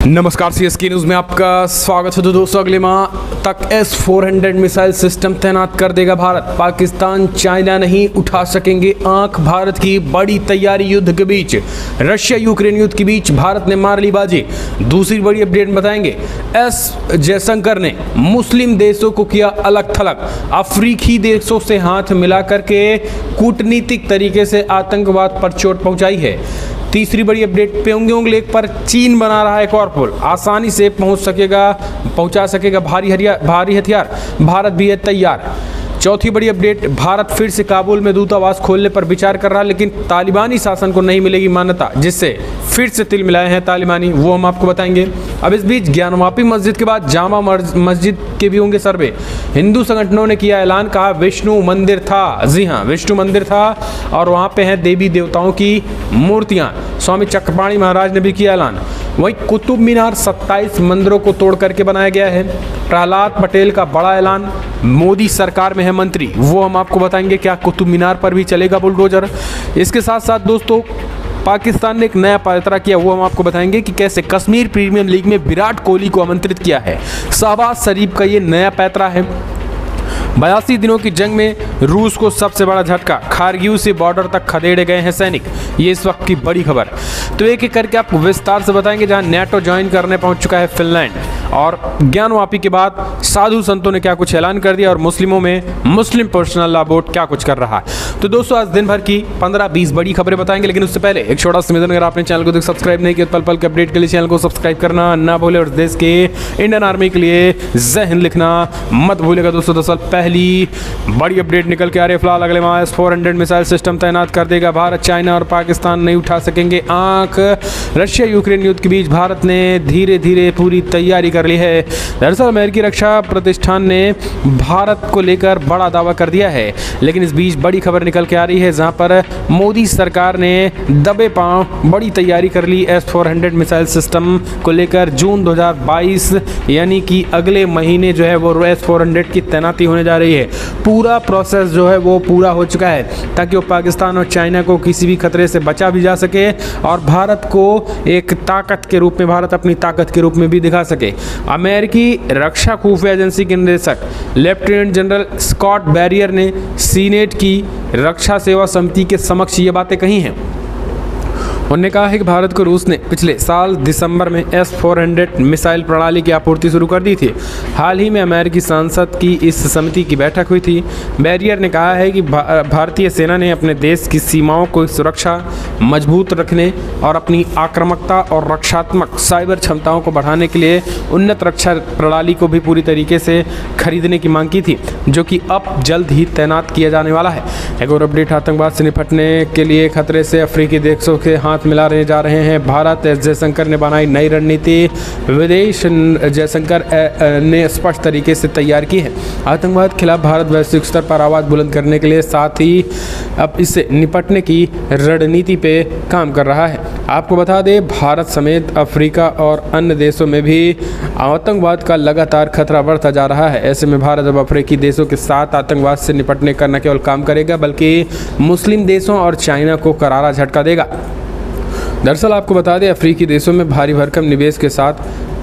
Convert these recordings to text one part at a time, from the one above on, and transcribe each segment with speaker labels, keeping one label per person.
Speaker 1: नमस्कार, CSK news में आपका स्वागत है। तो दोस्तों, अगले माह तक S-400 मिसाइल सिस्टम तैनात कर देगा भारत। पाकिस्तान, चाइना नहीं उठा सकेंगे आंख। भारत की बड़ी तैयारी युद्ध के बीच। रशिया यूक्रेन युद्ध के बीच भारत ने मार ली बाजी। दूसरी बड़ी अपडेट बताएंगे। एस जयशंकर ने मुस्लिम देशों को किया अलग थलग। अफ्रीकी देशों से हाथ मिला करके कूटनीतिक तरीके से आतंकवाद पर चोट पहुंचाई है। तीसरी बड़ी अपडेट, प्योंगयांग लेक पर चीन बना रहा है एक और पुल। आसानी से पहुंचा सकेगा भारी हथियार। भारत भी है तैयार। चौथी बड़ी अपडेट, भारत फिर से काबुल में दूतावास खोलने पर विचार कर रहा है, लेकिन तालिबानी शासन को नहीं मिलेगी मान्यता, जिससे फिर से तिल मिलाए हैं तालिबानी, वो हम आपको बताएंगे। अब इस बीच ज्ञानवापी मस्जिद के बाद जामा मस्जिद के भी होंगे सर्वे। हिंदू संगठनों ने किया ऐलान, कहा विष्णु मंदिर था। जी हाँ, विष्णु मंदिर था और वहाँ पे हैं देवी देवताओं की मूर्तियाँ। स्वामी चक्रपाणी महाराज ने भी किया ऐलान। वहीं कुतुब मीनार 27 मंदिरों को तोड़ करके बनाया गया है। प्रहलाद पटेल का बड़ा ऐलान, मोदी सरकार में है मंत्री, वो हम आपको बताएंगे। क्या कुतुब मीनार पर भी चलेगा बुलडोजर? इसके साथ साथ दोस्तों, पाकिस्तान ने एक नया पैतरा किया, वो हम आपको बताएंगे कि कैसे कश्मीर प्रीमियर लीग में विराट कोहली को आमंत्रित किया है। शहबाज शरीफ का ये नया पैतरा है। 82 दिनों की जंग में रूस को सबसे बड़ा झटका। खारगिल से बॉर्डर तक खदेड़े गए हैं सैनिक। ये इस वक्त की बड़ी खबर। तो एक एक करके आपको विस्तार से बताएंगे। जहां नेटो ज्वाइन करने पहुंच चुका है फिनलैंड, और ज्ञानवापी के बाद साधु संतों ने क्या कुछ ऐलान कर दिया, और मुस्लिमों में मुस्लिम पर्सनल लॉ बोर्ड क्या कुछ कर रहा है। तो दोस्तों, आज दिन भर की 15-20 बड़ी खबरें बताएंगे, लेकिन उससे पहले एक छोटा सा निवेदन, अगर आपने चैनल को सब्सक्राइब नहीं किया, पल पल के अपडेट के लिए चैनल को सब्सक्राइब करना ना भूले, और देश के इंडियन आर्मी के लिए जय हिंद लिखना मत भूलेगा। दोस्तों, दरअसल पहली बड़ी अपडेट निकल के आ रही है। फिलहाल अगले माह S-400 मिसाइल सिस्टम तैनात कर देगा भारत। चाइना और पाकिस्तान नहीं उठा सकेंगे आंख। रशिया यूक्रेन युद्ध के बीच भारत ने धीरे धीरे पूरी तैयारी कर ली है। दरअसल अमेरिकी रक्षा प्रतिष्ठान ने भारत को लेकर बड़ा दावा कर दिया है, लेकिन इस बीच बड़ी खबर निकल के आ रही है, जहां पर मोदी सरकार ने दबे पांव बड़ी तैयारी कर ली S-400 मिसाइल सिस्टम को लेकर। जून 2022 यानी कि अगले महीने जो है वो S-400 की तैनाती होने जा रही है। पूरा प्रोसेस जो है वो पूरा हो चुका है, ताकि वो पाकिस्तान और चाइना को किसी भी खतरे से बचा भी जा सके, और भारत को एक ताकत के रूप में, भारत अपनी ताकत के रूप में भी दिखा सके। अमेरिकी रक्षा खुफिया एजेंसी के निदेशक लेफ्टिनेंट जनरल स्कॉट बैरियर ने सीनेट की रक्षा सेवा समिति के समक्ष ये बातें कही हैं। उन्होंने कहा है कि भारत को रूस ने पिछले साल दिसंबर में S-400 मिसाइल प्रणाली की आपूर्ति शुरू कर दी थी। हाल ही में अमेरिकी संसद की इस समिति की बैठक हुई थी। बैरियर ने कहा है कि भारतीय सेना ने अपने देश की सीमाओं को सुरक्षा मजबूत रखने और अपनी आक्रामकता और रक्षात्मक साइबर क्षमताओं को बढ़ाने के लिए उन्नत रक्षा प्रणाली को भी पूरी तरीके से खरीदने की मांग की थी, जो कि अब जल्द ही तैनात किया जाने वाला है। एक और अपडेट, आतंकवाद से निपटने के लिए खतरे से अफ्रीकी देशों के हाथ मिला जा रहे हैं भारत। एस जयशंकर ने बनाई नई रणनीति। विदेश जयशंकर ने स्पष्ट तरीके से तैयार की है। आतंकवाद के खिलाफ भारत वैश्विक स्तर पर आवाज़ बुलंद करने के लिए, साथ ही अब इससे निपटने की रणनीति पे काम कर रहा है। आपको बता दें, भारत समेत अफ्रीका और अन्य देशों में भी आतंकवाद का लगातार खतरा बढ़ता जा रहा है। ऐसे में भारत अब अफ्रीकी देशों के साथ आतंकवाद से निपटने का न केवल काम करेगा, बल्कि मुस्लिम देशों और चाइना को करारा झटका देगा। दरअसल आपको बता दें, अफ्रीकी देशों में भारी भरकम निवेश के साथ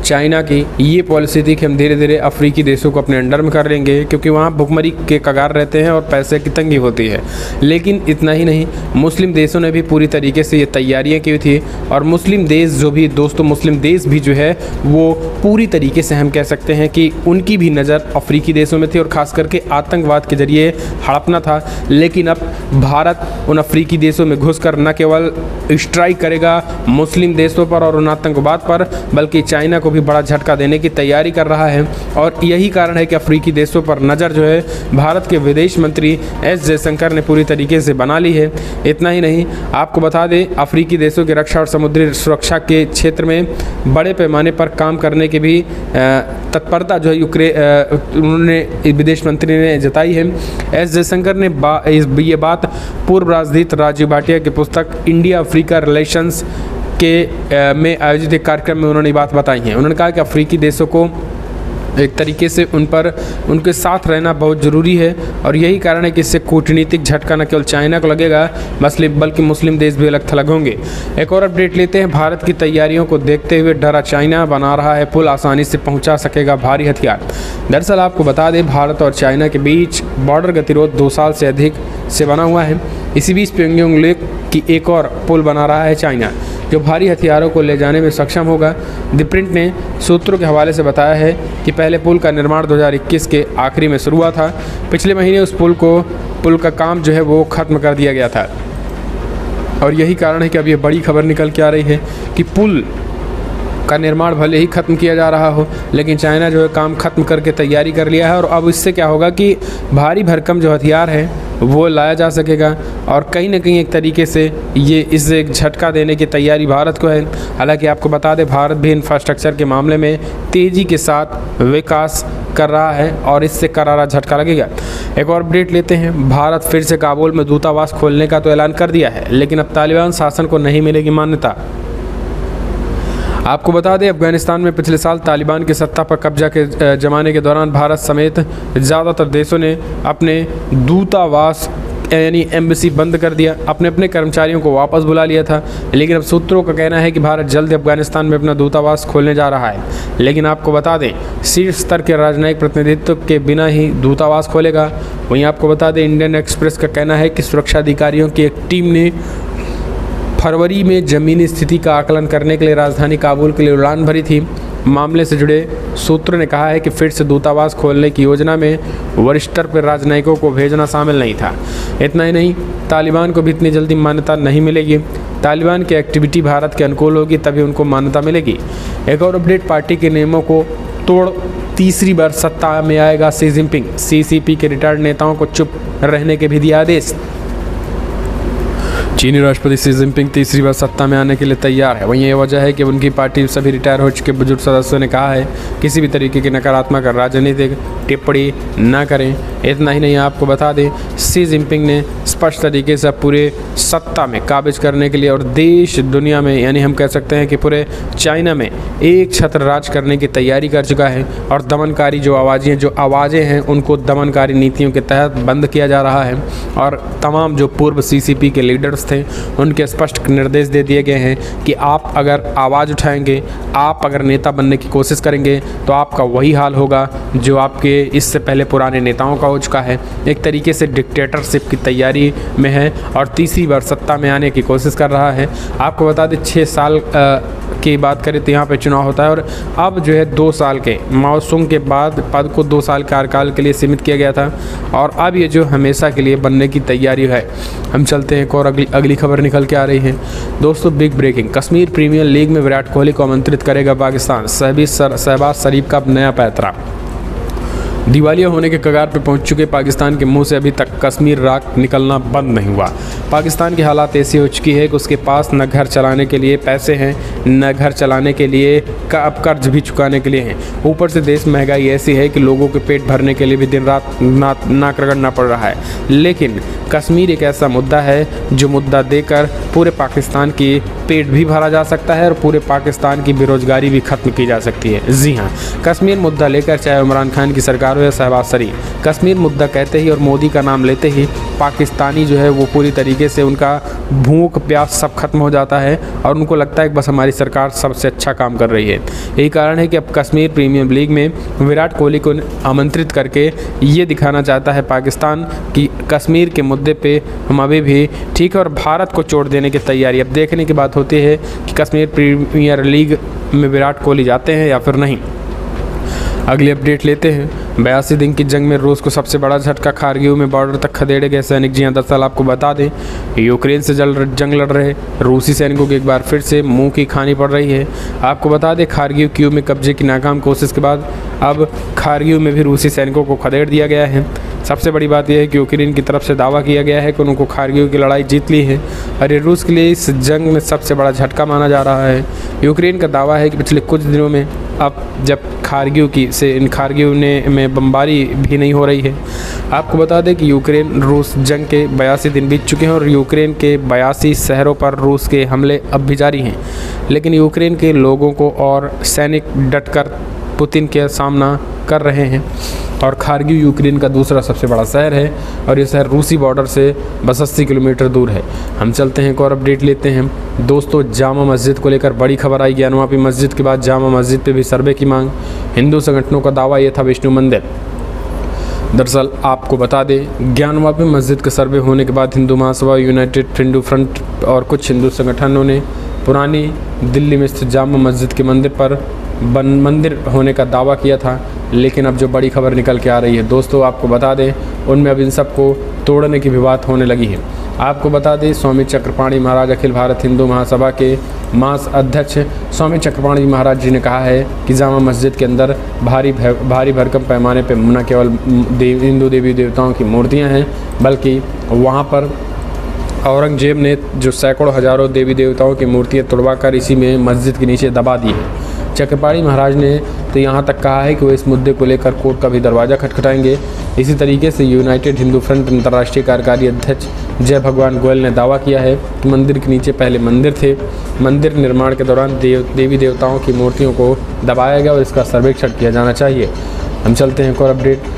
Speaker 1: चाइना की ये पॉलिसी थी कि हम धीरे धीरे अफ्रीकी देशों को अपने अंडर में कर लेंगे, क्योंकि वहाँ भुखमरी के कगार रहते हैं और पैसे की तंगी होती है। लेकिन इतना ही नहीं, मुस्लिम देशों ने भी पूरी तरीके से ये तैयारियाँ की थी, और मुस्लिम देश जो भी दोस्तों, मुस्लिम देश भी जो है वो पूरी तरीके से हम कह सकते हैं कि उनकी भी नज़र अफ्रीकी देशों में थी, और ख़ास करके आतंकवाद के जरिए हड़पना था। लेकिन अब भारत उन अफ्रीकी देशों में घुसकर न केवल स्ट्राइक करेगा मुस्लिम देशों पर और उन आतंकवाद पर, बल्कि चाइना को भी बड़ा झटका देने की तैयारी कर रहा है। और यही कारण है कि अफ्रीकी देशों पर नज़र जो है भारत के विदेश मंत्री एस जयशंकर ने पूरी तरीके से बना ली है। इतना ही नहीं, आपको बता दें, अफ्रीकी देशों के रक्षा और समुद्री सुरक्षा के क्षेत्र में बड़े पैमाने पर काम करने की भी तत्परता जो है उन्होंने विदेश मंत्री ने जताई है। एस जयशंकर ने ये बात पूर्व राजदूत राजीव भाटिया की पुस्तक इंडिया अफ्रीका रिलेशंस के में आयोजित एक कार्यक्रम में उन्होंने बात बताई है। उन्होंने कहा कि अफ्रीकी देशों को एक तरीके से उनके साथ रहना बहुत ज़रूरी है। और यही कारण है कि इससे कूटनीतिक झटका न केवल चाइना को लगेगा बल्कि मुस्लिम देश भी अलग थलग होंगे। एक और अपडेट लेते हैं। भारत की तैयारियों को देखते हुए डरा चाइना, बना रहा है पुल, आसानी से पहुंचा सकेगा भारी हथियार। दरअसल आपको बता दें, भारत और चाइना के बीच बॉर्डर गतिरोध 2 साल से अधिक से बना हुआ है। इसी बीच प्योंगयांग लेक की एक और पुल बना रहा है चाइना, जो भारी हथियारों को ले जाने में सक्षम होगा। द प्रिंट ने सूत्रों के हवाले से बताया है कि पहले पुल का निर्माण 2021 के आखिरी में शुरू हुआ था। पिछले महीने उस पुल का काम जो है वो ख़त्म कर दिया गया था। और यही कारण है कि अब ये बड़ी खबर निकल के आ रही है कि पुल का निर्माण भले ही ख़त्म किया जा रहा हो, लेकिन चाइना जो है काम ख़त्म करके तैयारी कर लिया है। और अब इससे क्या होगा कि भारी भरकम जो हथियार है वो लाया जा सकेगा। और कहीं ना कहीं एक तरीके से ये इससे एक झटका देने की तैयारी भारत को है। हालांकि आपको बता दें, भारत भी इंफ्रास्ट्रक्चर के मामले में तेज़ी के साथ विकास कर रहा है और इससे करारा झटका लगेगा। एक और अपडेट लेते हैं। भारत फिर से काबुल में दूतावास खोलने का तो ऐलान कर दिया है, लेकिन अब तालिबान शासन को नहीं मिलेगी मान्यता। आपको बता दें, अफगानिस्तान में पिछले साल तालिबान की सत्ता पर कब्जा के जमाने के दौरान भारत समेत ज़्यादातर देशों ने अपने दूतावास यानी एम्बेसी बंद कर दिया, अपने कर्मचारियों को वापस बुला लिया था। लेकिन अब सूत्रों का कहना है कि भारत जल्द अफगानिस्तान में अपना दूतावास खोलने जा रहा है। लेकिन आपको बता दें, शीर्ष स्तर के राजनयिक प्रतिनिधित्व के बिना ही दूतावास खोलेगा। वहीं आपको बता दें, इंडियन एक्सप्रेस का कहना है कि सुरक्षा अधिकारियों की एक टीम ने फरवरी में ज़मीनी स्थिति का आकलन करने के लिए राजधानी काबुल के लिए उड़ान भरी थी। मामले से जुड़े सूत्रों ने कहा है कि फिर से दूतावास खोलने की योजना में वरिष्ठ स्तर पर राजनयिकों को भेजना शामिल नहीं था। इतना ही नहीं, तालिबान को भी इतनी जल्दी मान्यता नहीं मिलेगी। तालिबान की एक्टिविटी भारत के अनुकूल होगी तभी उनको मान्यता मिलेगी। एक और अपडेट, पार्टी के नियमों को तोड़ तीसरी बार सत्ता में आएगा शी जिनपिंग। सीसीपी के रिटायर्ड नेताओं को चुप रहने के भी दिया आदेश। चीनी राष्ट्रपति शी जिनपिंग तीसरी बार सत्ता में आने के लिए तैयार है। वहीं ये वजह है कि उनकी पार्टी सभी रिटायर हो चुके बुजुर्ग सदस्यों ने कहा है किसी भी तरीके की नकारात्मक राजनीतिक टिप्पणी न करें। इतना ही नहीं, आपको बता दें, शी जिनपिंग ने स्पष्ट तरीके से पूरे सत्ता में काबिज करने के लिए और देश दुनिया में यानी हम कह सकते हैं कि पूरे चाइना में एक छत्र राज करने की तैयारी कर चुका है। और दमनकारी जो आवाज़ें हैं उनको दमनकारी नीतियों के तहत बंद किया जा रहा है। और तमाम जो पूर्व सीसीपी के लीडर्स थे उनके स्पष्ट निर्देश दे दिए गए हैं कि आप अगर आवाज़ उठाएंगे, आप अगर नेता बनने की कोशिश करेंगे तो आपका वही हाल होगा जो आपके इससे पहले पुराने नेताओं का हो चुका है। एक तरीके से डिक्टेटरशिप की तैयारी में है और तीसरी बार सत्ता में आने की कोशिश कर रहा है। आपको बता दें, 6 साल की बात करें तो यहाँ पे चुनाव होता है और अब जो है 2 साल के माओसुंग के बाद पद को 2 साल कार्यकाल के लिए सीमित किया गया था और अब ये जो हमेशा के लिए बनने की तैयारी है। हम चलते हैं, एक और अगली खबर निकल के आ रही है दोस्तों। Big breaking, Kashmir premier league में विराट कोहली को आमंत्रित करेगा पाकिस्तान। शहबाज शरीफ का नया पैंतरा। दिवालिया होने के कगार पर पहुंच चुके पाकिस्तान के मुंह से अभी तक कश्मीर राख निकलना बंद नहीं हुआ। पाकिस्तान की हालात ऐसी हो चुकी है कि उसके पास न घर चलाने के लिए पैसे हैं, न घर चलाने के लिए अब कर्ज भी चुकाने के लिए हैं। ऊपर से देश महंगाई ऐसी है कि लोगों के पेट भरने के लिए भी दिन रात नाक रगड़ना पड़ रहा है। लेकिन कश्मीर एक ऐसा मुद्दा है जो मुद्दा देकर पूरे पाकिस्तान की पेट भी भरा जा सकता है और पूरे पाकिस्तान की बेरोजगारी भी खत्म की जा सकती है। जी हाँ, कश्मीर मुद्दा लेकर चाहे इमरान खान की सरकार हो या शहबाज शरीफ, कश्मीर मुद्दा कहते ही और मोदी का नाम लेते ही पाकिस्तानी जो है वो पूरी तरीके से उनका भूख प्यास सब खत्म हो जाता है और उनको लगता है कि बस हमारी सरकार सबसे अच्छा काम कर रही है। यही कारण है कि अब कश्मीर प्रीमियर लीग में विराट कोहली को आमंत्रित करके ये दिखाना चाहता है पाकिस्तान कि कश्मीर के मुद्दे पे हम अभी भी ठीक है और भारत को चोट देने की तैयारी। अब देखने की बात होती है कि कश्मीर प्रीमियर लीग में विराट कोहली जाते हैं या फिर नहीं। अगली अपडेट लेते हैं। 82 दिन की जंग में रूस को सबसे बड़ा झटका, खारगिव में बॉर्डर तक खदेड़े गए सैनिक। जी हाँ, दरअसल आपको बता दें, यूक्रेन से जंग लड़ रहे रूसी सैनिकों को एक बार फिर से मुंह की खानी पड़ रही है। आपको बता दें, खारगिव कीव में कब्जे की नाकाम कोशिश के बाद अब खारगिव में भी रूसी सैनिकों को खदेड़ दिया गया है। सबसे बड़ी बात यह है कि यूक्रेन की तरफ से दावा किया गया है कि उनको खारगिव की लड़ाई जीत ली है और ये रूस के लिए इस जंग में सबसे बड़ा झटका माना जा रहा है। यूक्रेन का दावा है कि पिछले कुछ दिनों में अब जब खारगिव में बमबारी भी नहीं हो रही है। आपको बता दें कि यूक्रेन रूस जंग के 82 दिन बीत चुके हैं और यूक्रेन के 82 शहरों पर रूस के हमले अब भी जारी हैं। लेकिन यूक्रेन के लोगों को और सैनिक डटकर पुतिन का सामना कर रहे हैं। और खार्किव यूक्रेन का दूसरा सबसे बड़ा शहर है और ये शहर रूसी बॉर्डर से बस 80 किलोमीटर दूर है। हम चलते हैं एक और अपडेट लेते हैं दोस्तों। जामा मस्जिद को लेकर बड़ी खबर आई। ज्ञानवापी मस्जिद के बाद जामा मस्जिद पे भी सर्वे की मांग। हिंदू संगठनों का दावा ये था विष्णु मंदिर। दरअसल आपको बता दें, ज्ञानवापी मस्जिद के सर्वे होने के बाद हिंदू महासभा, यूनाइटेड हिंदू फ्रंट और कुछ हिंदू संगठनों ने पुरानी दिल्ली में स्थित जामा मस्जिद के मंदिर पर मंदिर होने का दावा किया था। लेकिन अब जो बड़ी खबर निकल के आ रही है दोस्तों, आपको बता दें, उनमें अब इन सबको तोड़ने की भी बात होने लगी है। आपको बता दें, स्वामी चक्रपाणी महाराज अखिल भारत हिंदू महासभा के मास अध्यक्ष स्वामी चक्रपाणी महाराज जी ने कहा है कि जामा मस्जिद के अंदर भारी भरकम पैमाने पर न केवल हिंदू देवी देवताओं की मूर्तियां हैं, बल्कि वहां पर औरंगजेब ने जो सैकड़ों हजारों देवी देवताओं की मूर्तियां तुड़वा कर इसी में मस्जिद के नीचे दबा दी है। चक्रपाणी महाराज ने तो यहाँ तक कहा है कि वो इस मुद्दे को लेकर कोर्ट का भी दरवाज़ा खटखटाएंगे। इसी तरीके से यूनाइटेड हिंदू फ्रंट अंतर्राष्ट्रीय कार्यकारी अध्यक्ष जय भगवान गोयल ने दावा किया है कि मंदिर के नीचे पहले मंदिर थे। मंदिर निर्माण के दौरान देवी देवताओं की मूर्तियों को दबाया गया और इसका सर्वेक्षण किया जाना चाहिए। हम चलते हैं एक और अपडेट।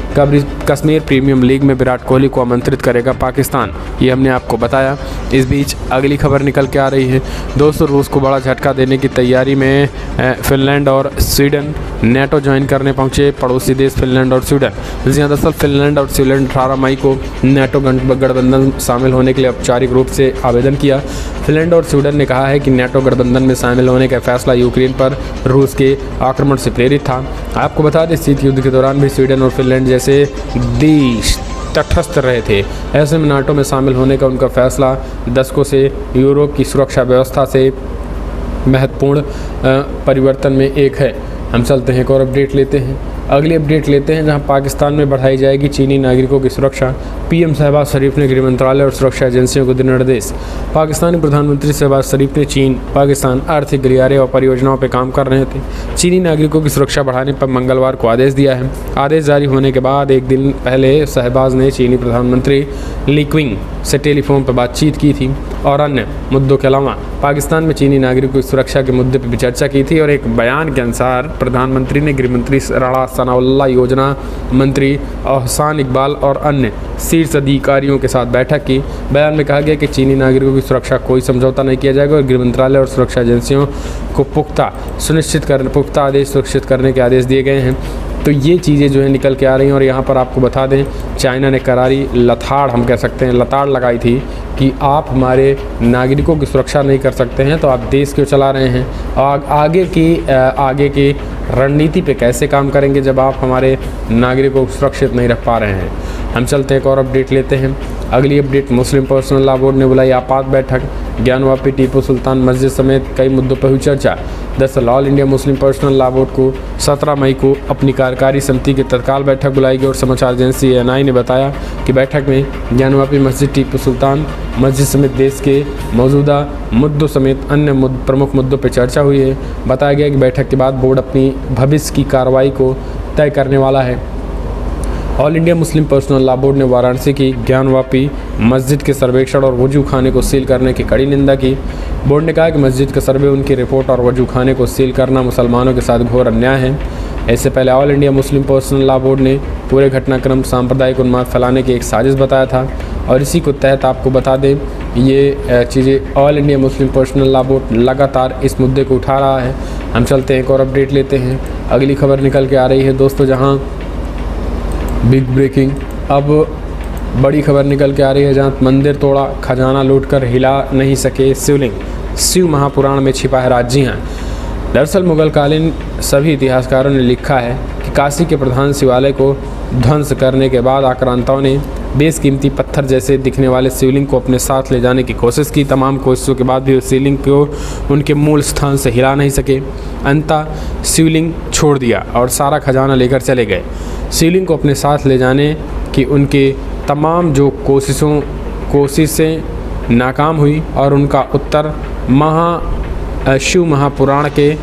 Speaker 1: कश्मीर प्रीमियम लीग में विराट कोहली को आमंत्रित करेगा पाकिस्तान, ये हमने आपको बताया। इस बीच अगली खबर निकल के आ रही है दोस्तों। रूस को बड़ा झटका देने की तैयारी में फिनलैंड और स्वीडन नेटो ज्वाइन करने पहुंचे। पड़ोसी देश फिनलैंड और स्वीडन। दरअसल फिनलैंड और स्वीडन 18 मई को नेटो गठबंधन शामिल होने के लिए औपचारिक रूप से आवेदन किया। फिनलैंड और स्वीडन ने कहा है कि नेटो गठबंधन में शामिल होने का फैसला यूक्रेन पर रूस के आक्रमण से प्रेरित था। आपको बता दें, शीत युद्ध के दौरान भी स्वीडन और फिनलैंड जैसे देश तटस्थ रहे थे। ऐसे में नाटो में शामिल होने का उनका फैसला दशकों से यूरोप की सुरक्षा व्यवस्था से महत्वपूर्ण परिवर्तन में एक है। हम चलते हैं एक और अपडेट लेते हैं। अगली अपडेट लेते हैं जहां पाकिस्तान में बढ़ाई जाएगी चीनी नागरिकों की सुरक्षा। पीएम शहबाज शरीफ ने गृह मंत्रालय और सुरक्षा एजेंसियों को दिए निर्देश। पाकिस्तानी प्रधानमंत्री शहबाज शरीफ ने चीन पाकिस्तान आर्थिक गलियारे और परियोजनाओं पर काम कर रहे थे चीनी नागरिकों की सुरक्षा बढ़ाने पर मंगलवार को आदेश दिया है। आदेश जारी होने के बाद एक दिन पहले शहबाज ने चीनी प्रधानमंत्री ली क्विंग से टेलीफोन पर बातचीत की थी और अन्य मुद्दों के अलावा पाकिस्तान में चीनी नागरिकों की सुरक्षा के मुद्दे पर भी चर्चा की थी। और एक बयान के अनुसार प्रधानमंत्री ने गृह मंत्री राणा सनाउल्लाह, योजना मंत्री अहसान इकबाल और अन्य शीर्ष अधिकारियों के साथ बैठक की। बयान में कहा गया कि चीनी नागरिकों की सुरक्षा कोई समझौता नहीं किया जाएगा और गृह मंत्रालय और सुरक्षा एजेंसियों को पुख्ता आदेश सुनिश्चित करने के आदेश दिए गए हैं। तो ये चीज़ें जो है निकल के आ रही हैं। और यहाँ पर आपको बता दें, चाइना ने करारी लताड़, हम कह सकते हैं लताड़ लगाई थी कि आप हमारे नागरिकों की सुरक्षा नहीं कर सकते हैं तो आप देश क्यों चला रहे हैं, आगे की रणनीति पे कैसे काम करेंगे जब आप हमारे नागरिकों को सुरक्षित नहीं रख पा रहे हैं। हम चलते हैं एक और अपडेट लेते हैं। अगली अपडेट, मुस्लिम पर्सनल लॉ बोर्ड ने बुलाई आपात बैठक। ज्ञानवापी टीपू सुल्तान मस्जिद समेत कई मुद्दों पर हुई चर्चा। दरअसल all India Muslim personal law board को 17 मई को अपनी कार्यकारी समिति की तत्काल बैठक बुलाई गई और समाचार एजेंसी एएनआई ने बताया कि बैठक में ज्ञानवापी मस्जिद, टीपू सुल्तान मस्जिद समेत देश के मौजूदा मुद्दों समेत अन्य प्रमुख मुद्दों पर चर्चा हुई है। बताया गया कि बैठक के बाद बोर्ड अपनी भविष्य की कार्रवाई को तय करने वाला है। All India Muslim personal law board ने वाराणसी की ज्ञानवापी मस्जिद के सर्वेक्षण और वजू खाने को सील करने की कड़ी निंदा की। बोर्ड ने कहा कि मस्जिद का सर्वे, उनकी रिपोर्ट और वजू खाने को सील करना मुसलमानों के साथ घोर अन्याय है। इससे पहले all India Muslim personal law board ने पूरे घटनाक्रम सांप्रदायिक उन्माद फैलाने की एक साजिश बताया था और इसी को तहत आपको बता दें, ये चीज़ें all India Muslim personal law board लगातार इस मुद्दे को उठा रहा है। हम चलते हैं एक और अपडेट लेते हैं। अगली खबर निकल के आ रही है दोस्तों, जहाँ बिग ब्रेकिंग, अब बड़ी खबर निकल के आ रही है जहाँ मंदिर तोड़ा, खजाना लूटकर हिला नहीं सके शिवलिंग, शिव महापुराण में छिपा है राज। जी हाँ, दरअसल मुगलकालीन सभी इतिहासकारों ने लिखा है कि काशी के प्रधान शिवालय को ध्वंस करने के बाद आक्रांताओं ने बेशकीमती पत्थर जैसे दिखने वाले शिवलिंग को अपने साथ ले जाने की कोशिश की। तमाम कोशिशों के बाद भी उस शिवलिंग को उनके मूल स्थान से हिला नहीं सके। अंततः शिवलिंग छोड़ दिया और सारा खजाना लेकर चले गए। शिवलिंग को अपने साथ ले जाने की उनके तमाम जो कोशिशें नाकाम हुई और उनका उत्तर शिव महापुराण के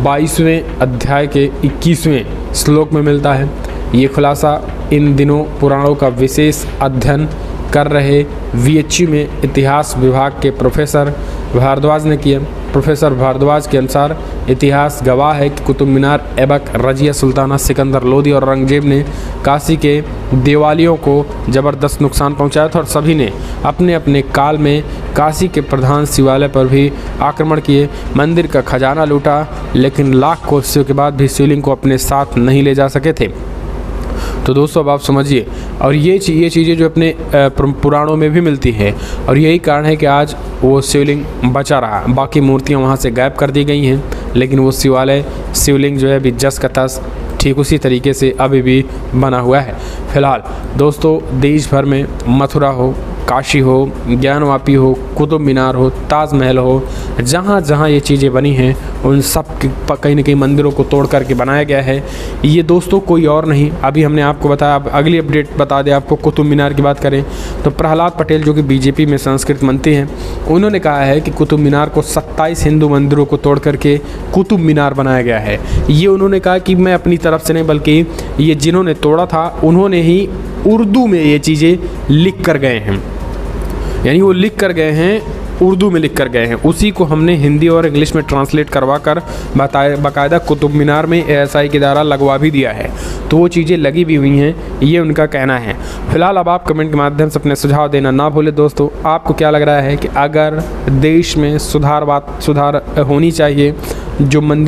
Speaker 1: 22वें अध्याय के 21वें श्लोक में मिलता है। ये खुलासा इन दिनों पुराणों का विशेष अध्ययन कर रहे VHU में इतिहास विभाग के प्रोफेसर भारद्वाज ने किया। प्रोफेसर भारद्वाज के अनुसार इतिहास गवाह है कि कुतुब मीनार, ऐबक, रजिया सुल्ताना, सिकंदर लोदी और औरंगजेब ने काशी के देवालियों को ज़बरदस्त नुकसान पहुंचाया था और सभी ने अपने अपने काल में काशी के प्रधान शिवालय पर भी आक्रमण किए, मंदिर का खजाना लूटा, लेकिन लाख कोशिशों के बाद भी शिवलिंग को अपने साथ नहीं ले जा सके थे। तो दोस्तों अब आप समझिए, और ये चीज़ें जो अपने पुराणों में भी मिलती है और यही कारण है कि आज वो शिवलिंग बचा रहा। बाकी मूर्तियाँ वहाँ से गायब कर दी गई हैं, लेकिन वो शिवलिंग जो है अभी जस का तस ठीक उसी तरीके से अभी भी बना हुआ है। फिलहाल दोस्तों देश भर में मथुरा हो, काशी हो, ज्ञानवापी हो, कुतुब मीनार हो, ताजमहल हो, जहाँ जहाँ ये चीज़ें बनी हैं उन सब कहीं न कहीं मंदिरों को तोड़ करके बनाया गया है। ये दोस्तों कोई और नहीं, अभी हमने आपको बताया, अब अगली अपडेट बता दें आपको। कुतुब मीनार की बात करें तो प्रहलाद पटेल जो कि बीजेपी में संस्कृत मंत्री हैं, उन्होंने कहा है कि कुतुब मीनार को 27 हिंदू मंदिरों को तोड़ करके कुतुब मीनार बनाया गया है। ये उन्होंने कहा कि मैं अपनी तरफ से नहीं, बल्कि ये जिन्होंने तोड़ा था उन्होंने ही उर्दू में ये चीज़ें लिख कर गए हैं, यानी वो लिख कर गए हैं, उर्दू में लिख कर गए हैं, उसी को हमने हिंदी और इंग्लिश में ट्रांसलेट करवा कर बाकायदा कुतुब मीनार में ASI के द्वारा लगवा भी दिया है। तो वो चीज़ें लगी भी हुई हैं, ये उनका कहना है। फिलहाल अब आप कमेंट के माध्यम से अपने सुझाव देना ना भूलें। दोस्तों आपको क्या लग रहा है कि अगर देश में सुधार होनी चाहिए, जो मंदिर